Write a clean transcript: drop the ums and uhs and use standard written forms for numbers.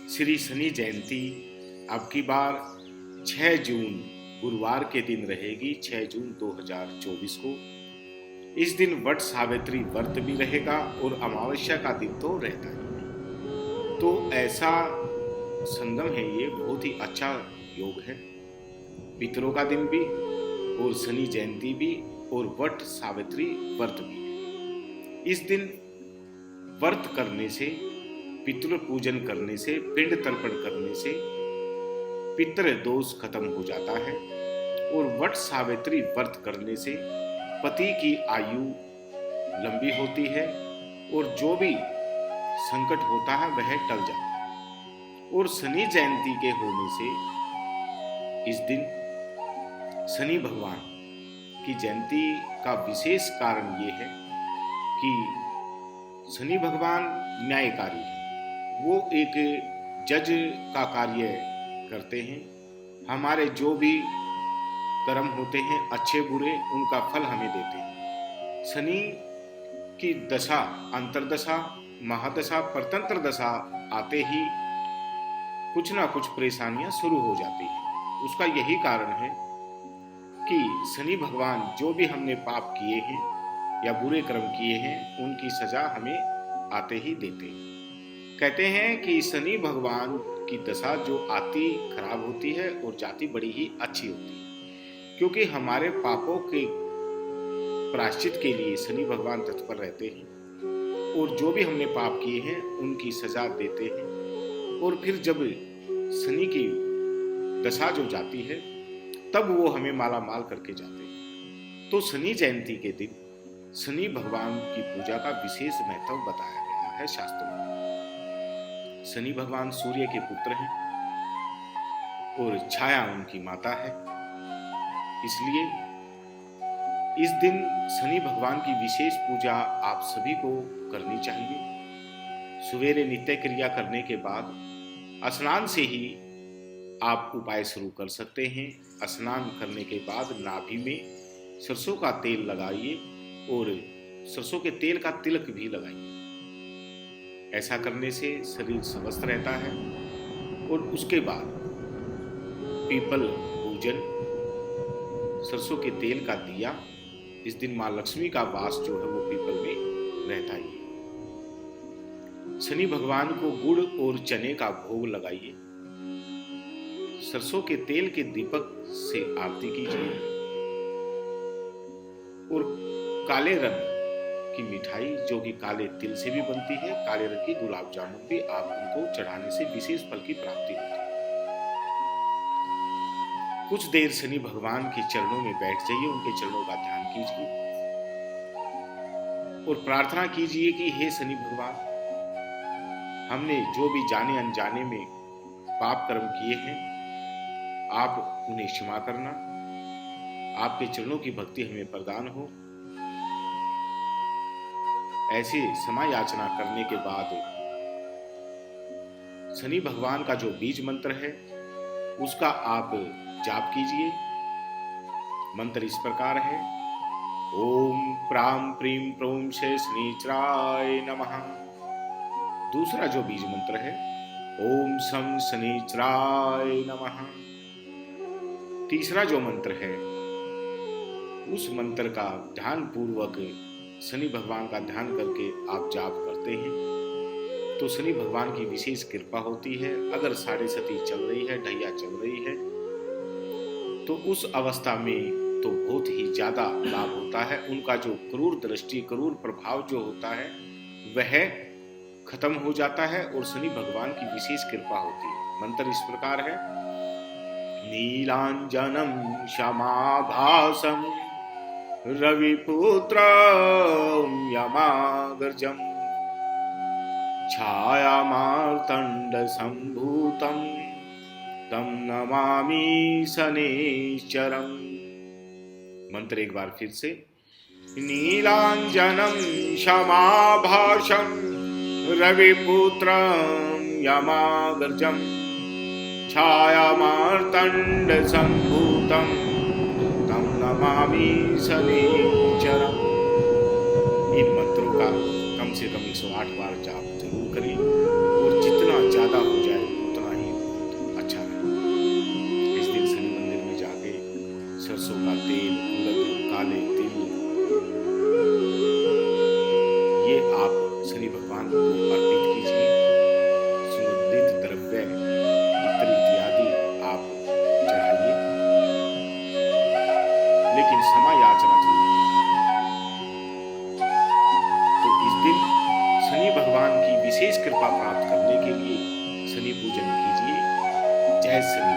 श्री शनि जयंती अब की बार 6 जून गुरुवार के दिन रहेगी, 6 जून 2024 को। इस दिन वट सावित्री व्रत भी रहेगा और अमावस्या का दिन तो रहता ही। तो ऐसा संगम है, ये बहुत ही अच्छा योग है। पितरों का दिन भी और शनि जयंती भी और वट सावित्री व्रत भी है। इस दिन व्रत करने से, पितृ पूजन करने से, पिंड तर्पण करने से पितृ दोष खत्म हो जाता है और वट सावित्री व्रत करने से पति की आयु लंबी होती है और जो भी संकट होता है वह टल जाता है। और शनि जयंती के होने से इस दिन शनि भगवान की जयंती का विशेष कारण ये है कि शनि भगवान न्यायकारी है। वो एक जज का कार्य करते हैं। हमारे जो भी कर्म होते हैं अच्छे बुरे, उनका फल हमें देते हैं। शनि की दशा, अंतरदशा, महादशा, परतंत्र दशा आते ही कुछ ना कुछ परेशानियां शुरू हो जाती हैं। उसका यही कारण है कि शनि भगवान जो भी हमने पाप किए हैं या बुरे कर्म किए हैं उनकी सजा हमें आते ही देते हैं। कहते हैं कि शनि भगवान की दशा जो आती खराब होती है और जाती बड़ी ही अच्छी होती है, क्योंकि हमारे पापों के प्रायश्चित के लिए शनि भगवान तत्पर रहते हैं और जो भी हमने पाप किए हैं उनकी सजा देते हैं। और फिर जब शनि की दशा जो जाती है तब वो हमें माला माल करके जाते हैं। तो शनि जयंती के दिन शनि भगवान की पूजा का विशेष महत्व बताया गया है शास्त्रों में। शनि भगवान सूर्य के पुत्र हैं और छाया उनकी माता है, इसलिए इस दिन शनि भगवान की विशेष पूजा आप सभी को करनी चाहिए। सवेरे नित्य क्रिया करने के बाद स्नान से ही आप उपाय शुरू कर सकते हैं। स्नान करने के बाद नाभि में सरसों का तेल लगाइए और सरसों के तेल का तिलक भी लगाइए। ऐसा करने से शरीर स्वस्थ रहता है। और उसके बाद पीपल पूजन, सरसों के तेल का दिया, इस दिन मां लक्ष्मी का वास जो है वो पीपल में रहता ही है। शनि भगवान को गुड़ और चने का भोग लगाइए। सरसों के तेल के दीपक से आरती कीजिए और काले रंग की मिठाई जो कि काले तिल से भी बनती है, काले रंग की गुलाब जामुन भी आप उनको चढ़ाने से विशेष फल की प्राप्ति होती है। कुछ देर शनि भगवान के चरणों में बैठ जाइए, उनके चरणों का ध्यान कीजिए और प्रार्थना कीजिए कि हे शनि भगवान, हमने जो भी जाने अनजाने में पाप कर्म किए हैं आप उन्हें क्षमा करना। आपके चरणों की भक्ति हमें प्रदान हो। ऐसी क्षमा याचना करने के बाद शनि भगवान का जो बीज मंत्र है उसका आप जाप कीजिए। मंत्र इस प्रकार है: ओम प्राम प्रीम प्रोम से शनिचराय नमः। दूसरा जो बीज मंत्र है ओम सम शनिचराय नमः। तीसरा जो मंत्र है उस मंत्र का ध्यान पूर्वक शनि भगवान का ध्यान करके आप जाप करते हैं तो शनि भगवान की विशेष कृपा होती है। अगर साढ़े सती चल रही है, ढैया चल रही है, तो उस अवस्था में तो बहुत ही ज्यादा लाभ होता है। उनका जो क्रूर दृष्टि, क्रूर प्रभाव जो होता है वह खत्म हो जाता है और शनि भगवान की विशेष कृपा होती है। मंत्र इस प्रकार है: नीलांजनम क्षमाभासम रविपुत्रं यमाग्रजं छायामार्तंड संभूतं तं नमामि शनिश्चरम्। मंत्र एक बार फिर से: नीलांजनं क्षमाभासं रविपुत्रं यमाग्रजं छायामार्तंड संभूतं तं नमामि शनिश्चरम्। इन मंत्रों का कम से कम 108 बार जाप जरूर करें और जितना ज्यादा हो जाए विशेष कृपा प्राप्त करने के लिए शनि पूजन कीजिए। जय श्री